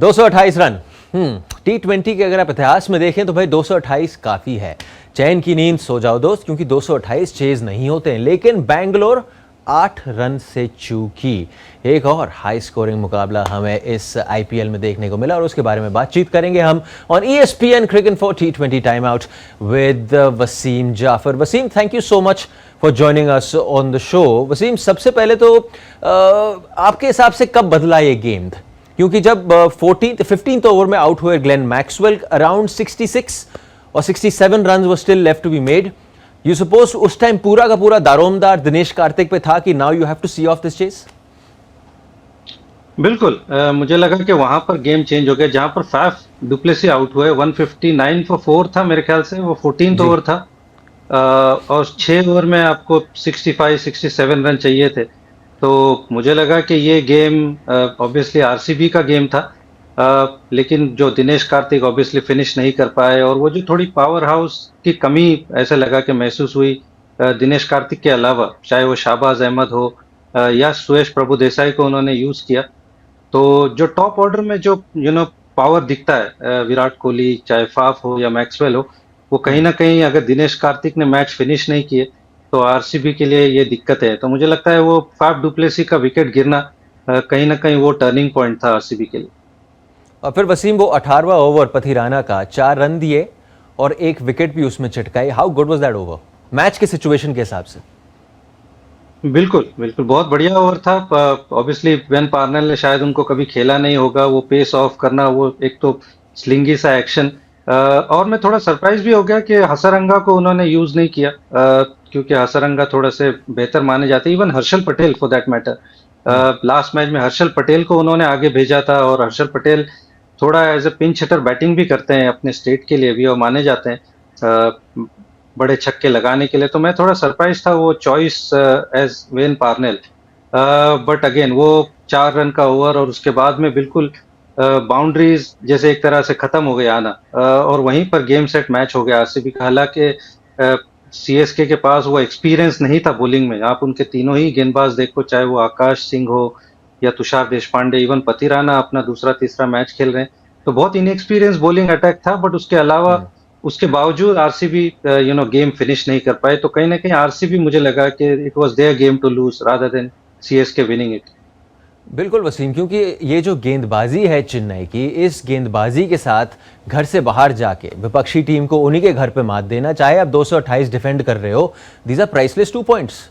228 run. T20 के अगर आप इतिहास में देखें तो भाई 228 काफी है। चैन की नींद सो जाओ दोस्त, क्योंकि 228 चेज नहीं होते हैं। लेकिन बैंगलोर 8 रन से चूकी। एक और हाई स्कोरिंग मुकाबला हमें इस आईपीएल में देखने को मिला और उसके बारे में बातचीत करेंगे हम on ESPN Cricinfo T20 time out with Wasim Jaffer. Wasim, thank you so much for joining us on the show. Wasim, सबसे पहले तो आपके हिसाब से कब बदला ये गेम? क्योंकि जब 15th ओवर में आउट हुए ग्लेन मैक्सवेल, अराउंड 66 और 67 run were still left to be made. You suppose उस टाइम पूरा का पूरा दारोमदार दिनेश कार्तिक पे था कि now you have to see off this chase. बिल्कुल, मुझे लगा कि वहां पर गेम चेंज हो गया। जहां पर फाफ डुप्लेसी आउट हुए, 159 फॉर 4 था मेरे ख्याल से, वो 14th ओवर था। और 6 ओवर में आपको 65-67 रन चाहिए थे। तो मुझे लगा कि ये गेम ऑब्वियसली आरसीबी का गेम था। लेकिन जो दिनेश कार्तिक ऑब्वियसली फिनिश नहीं कर पाए, और वो जो थोड़ी पावर हाउस की कमी ऐसा लगा कि महसूस हुई दिनेश कार्तिक के अलावा, चाहे वो शाहबाज अहमद हो या सुयश प्रभुदेसाई को उन्होंने यूज किया। तो जो टॉप ऑर्डर में जो पावर दिखता है, विराट कोहली चाहे फाफ हो या मैक्सवेल हो, वो कहीं ना कहीं अगर दिनेश कार्तिक ने मैच फिनिश नहीं किए तो आरसीबी के लिए ये दिक्कत है। तो मुझे लगता है वो फाफ डुप्लेसी का विकेट गिरना कहीं ना कहीं वो टर्निंग पॉइंट था आरसीबी के लिए। और फिर वसीम, वो 18वां ओवर पथिराना का 4 रन दिए और एक विकेट भी उसमें चटकाई। How good was that over match के सिचुएशन के हिसाब से? बिल्कुल बिल्कुल, बहुत बढ़िया ओवर था। ऑब्वियसली वेन पार्नेल ने शायद उनको कभी खेला नहीं होगा, वो पेस ऑफ करना, वो एक तो स्लिंगी सा एक्शन। और मैं थोड़ा सरप्राइज भी हो गया कि हसरंगा को उन्होंने यूज नहीं किया, क्योंकि हसरंगा थोड़ा से बेहतर माने जाते, even Harshal Patel for that matter. Last match में हर्षल पटेल को उन्होंने आगे भेजा था, और हर्षल पटेल थोड़ा as a pinch hitter batting भी करते हैं अपने स्टेट के लिए भी, और माने जाते हैं बड़े छक्के लगाने के लिए। तो मैं थोड़ा सरप्राइज था वो choice as Wayne Parnell. But again वो 4 रन का ओवर, और उसके बाद में बिल्कुल बाउंड्रीज जैसे एक तरह से खत्म हो गया आना, और वहीं पर गेम सेट मैच हो गया आरसीबी का। हालांकि सीएसके के पास वो एक्सपीरियंस नहीं था बॉलिंग में। आप उनके तीनों ही गेंदबाज देखो, चाहे वो आकाश सिंह हो या तुषार देशपांडे, इवन पथिराना अपना दूसरा तीसरा मैच खेल रहे हैं, तो बहुत इनएक्सपीरियंस बॉलिंग अटैक था। बट उसके अलावा उसके बावजूद आरसीबी गेम फिनिश नहीं कर पाए। तो कहीं ना कहीं आरसीबी, मुझे लगा कि it was their game to lose rather than CSK winning it. बिल्कुल वसीम, क्योंकि ये जो गेंदबाजी है चेन्नई की, इस गेंदबाजी के साथ घर से बाहर जाके विपक्षी टीम को उन्हीं के घर पे मात देना, चाहे आप 228 डिफेंड कर रहे हो, these are priceless 2 points.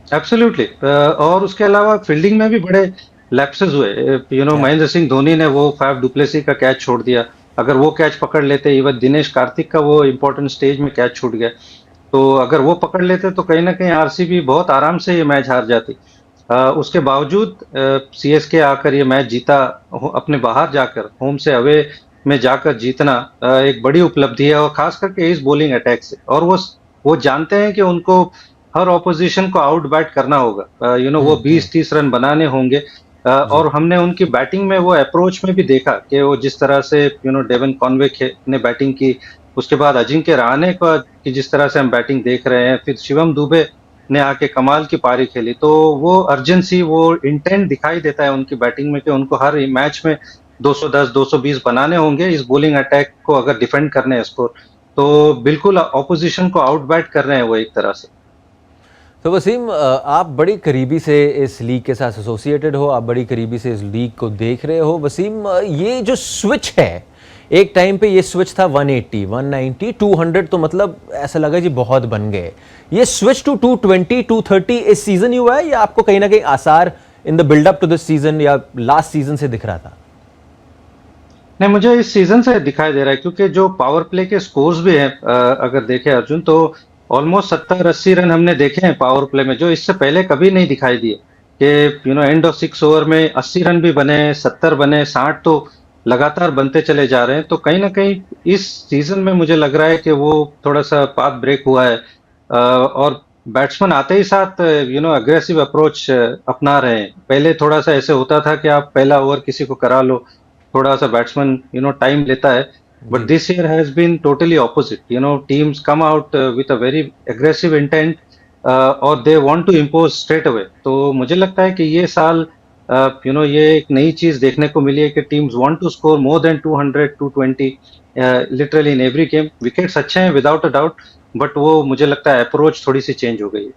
Absolutely. और उसके अलावा फील्डिंग में भी बड़े लैप्सेस हुए। महेंद्र सिंह धोनी ने वो फाफ डुप्लेसी का कैच छोड़ दिया। अगर वो कैच पकड़ लेते, इवन दिनेश कार्तिक का वो इंपॉर्टेंट स्टेज में कैच छूट गया, तो अगर वो पकड़ लेते तो कहीं ना कहीं आरसीबी बहुत आराम से ये मैच हार जाती। उसके बावजूद सीएसके आकर ये मैच जीता। अपने बाहर जाकर, होम से अवे में जाकर जीतना एक बड़ी उपलब्धि है, और खास करके इस बॉलिंग अटैक से। और वो जानते हैं कि उनको हर ऑपोजिशन को आउट बैट करना होगा। वो 20-30 रन बनाने होंगे। और हमने उनकी बैटिंग में वो अप्रोच में भी देखा कि वो जिस तरह से डेवन कॉनवे ने बैटिंग की, उसके बाद अजिंक्य रहाणे का कि जिस तरह से हम बैटिंग देख रहे हैं, फिर शिवम दुबे ने आके कमाल की पारी खेली। तो वो अर्जेंसी, वो इंटेंट दिखाई देता है उनकी बैटिंग में कि उनको हर मैच में 210-220 बनाने होंगे इस बॉलिंग अटैक को अगर डिफेंड करने हैं स्कोर। तो बिल्कुल ऑपोजिशन को आउट बैट कर रहे हैं वो एक तरह से। तो वसीम, आप बड़ी करीबी से इस लीग के साथ एसोसिएटेड हो, आप बड़ी करीबी से इस लीग को देख रहे हो। वसीम, ये जो स्विच है, एक टाइम पे ये स्विच था 180, 190, 200, तो मतलब ऐसा लगा जी बहुत बन गए। ये स्विच टू 220, 230 इस सीजन ही हुआ है, या आपको कहीं ना कहीं आसार in the buildup to this season या लास्ट सीजन से दिख रहा था? नहीं, मुझे इस सीजन से दिखाई दे रहा है, क्योंकि जो पावर प्ले के स्कोर्स भी हैं, अगर देखें अर्जुन, तो ऑलमोस्ट 70-80 रन हमने देखे हैं पावर प्ले में, जो इससे पहले कभी नहीं दिखाई दिए। कि एंड ऑफ 6 ओवर में 80 रन भी बने, 70 बने, 60 तो लगातार बनते चले जा रहे हैं। तो कहीं ना कहीं इस सीजन में मुझे लग रहा है कि वो थोड़ा सा पाथ ब्रेक हुआ है। और बैट्समैन आते ही साथ अग्रेसिव अप्रोच अपना रहे हैं। पहले थोड़ा सा ऐसे होता था कि आप पहला ओवर किसी को करा लो, थोड़ा सा बैट्समैन टाइम लेता है। But this year has been totally opposite. Teams come out with a very aggressive intent, or they want to impose straight away. तो मुझे लगता है कि ये साल ये एक नई चीज देखने को मिली है कि teams want to score more than 200 220 literally in every game. Wickets अच्छे हैं विदाउट अ डाउट, बट वो मुझे लगता है अप्रोच थोड़ी सी चेंज हो गई है।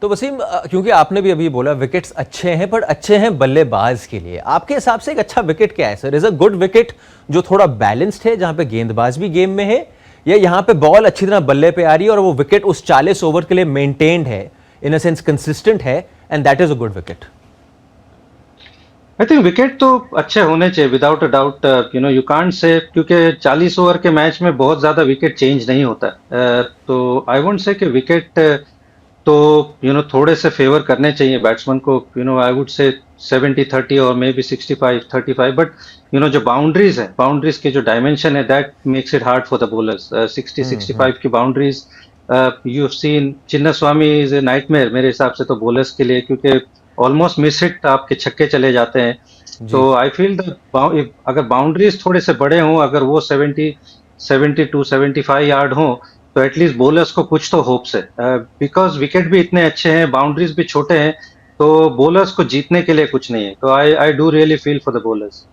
तो वसीम, क्योंकि आपने भी अभी बोला विकेट्स अच्छे हैं, पर अच्छे हैं बल्लेबाज के लिए, आपके हिसाब से एक अच्छा विकेट क्या है sir? Is a good wicket जो थोड़ा बैलेंस्ड है, जहां पे गेंदबाज भी गेम में है, या यहाँ पे बॉल अच्छी तरह बल्ले पे आ रही है और वो विकेट उस 40 ओवर के लिए मेंटेन्ड है, इन अ सेंस कंसिस्टेंट है, and that is a good wicket? I think wicket तो अच्छे होने चाहिए without a doubt. You can't say, क्योंकि 40 ओवर के मैच में बहुत ज्यादा विकेट चेंज नहीं होता है। तो आई वोंट से कि विकेट तो थोड़े से फेवर करने चाहिए बैट्समैन को। आई वुड से 70-30 और मे बी 65-35, बट जो बाउंड्रीज है, बाउंड्रीज के जो डायमेंशन है, that makes it hard for the bowlers. 60-65 की boundaries, you have seen Chinna Swami is a nightmare मेरे हिसाब से तो बॉलर्स के लिए, क्योंकि ऑलमोस्ट मिस हिट आपके छक्के चले जाते हैं। जी। तो आई फील द अगर बाउंड्रीज थोड़े से बड़े हों, अगर वो 72-75 यार्ड हों, तो एटलीस्ट बॉलर्स को कुछ तो होप्स है। बिकॉज विकेट भी इतने अच्छे हैं, बाउंड्रीज भी छोटे हैं, तो बॉलर्स को जीतने के लिए कुछ नहीं है। तो I do really feel for the bowlers.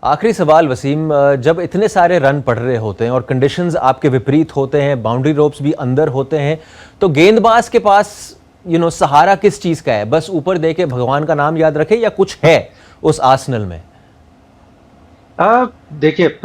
आखिरी सवाल वसीम, जब इतने सारे रन पड़ रहे होते हैं और कंडीशंस आपके विपरीत होते हैं, बाउंड्री रोप्स भी अंदर होते हैं, तो गेंदबाज के पास सहारा किस चीज का है? बस ऊपर दे के भगवान का नाम याद रखे, या कुछ है उस आर्सेनल में? देखिए,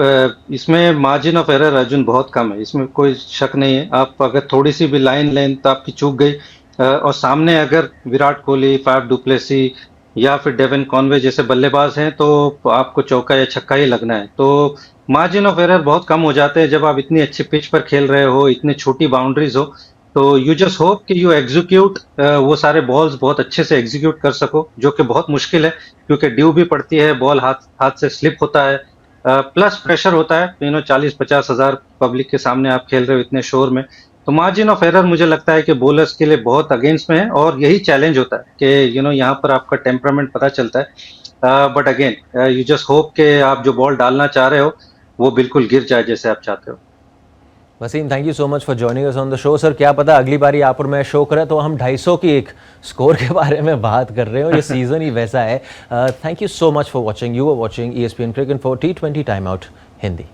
इसमें मार्जिन ऑफ एरर अर्जुन बहुत कम है, इसमें कोई शक नहीं है। आप अगर थोड़ी सी भी लाइन लेंथ आपकी चूक गई, और सामने अगर विराट कोहली, फाफ डुप्लेसी या फिर डेविन कॉनवे जैसे बल्लेबाज हैं, तो आपको चौका या छक्का ही लगना है। तो मार्जिन ऑफ एरर बहुत कम हो जाते हैं जब आप इतनी अच्छी पिच पर खेल रहे हो, इतनी छोटी बाउंड्रीज हो। तो यू जस्ट होप कि यू एग्जीक्यूट वो सारे बॉल्स बहुत अच्छे से एग्जीक्यूट कर सको, जो कि बहुत मुश्किल है, क्योंकि ड्यू भी पड़ती है, बॉल हाथ से स्लिप होता है, प्लस प्रेशर होता है। 40-50 हजार पब्लिक के सामने आप खेल रहे हो इतने शोर में। तो मार्जिन ऑफ एरर मुझे लगता है कि बॉलर्स के लिए बहुत अगेंस्ट में है, और यही चैलेंज होता है कि यहाँ पर आपका टेम्परामेंट पता चलता है। But again you just hope कि आप जो बॉल डालना चाह रहे हो वो बिल्कुल गिर जाए जैसे आप चाहते हो। Wasim, thank you so much for joining us on the show. Sir, क्या पता अगली बारी आप और मैं शो करें तो हम 250 की एक स्कोर के बारे में बात कर रहे हो, ये सीजन ही वैसा है। Thank you so much for watching. You are watching ESPN Cricket for T20 time out Hindi.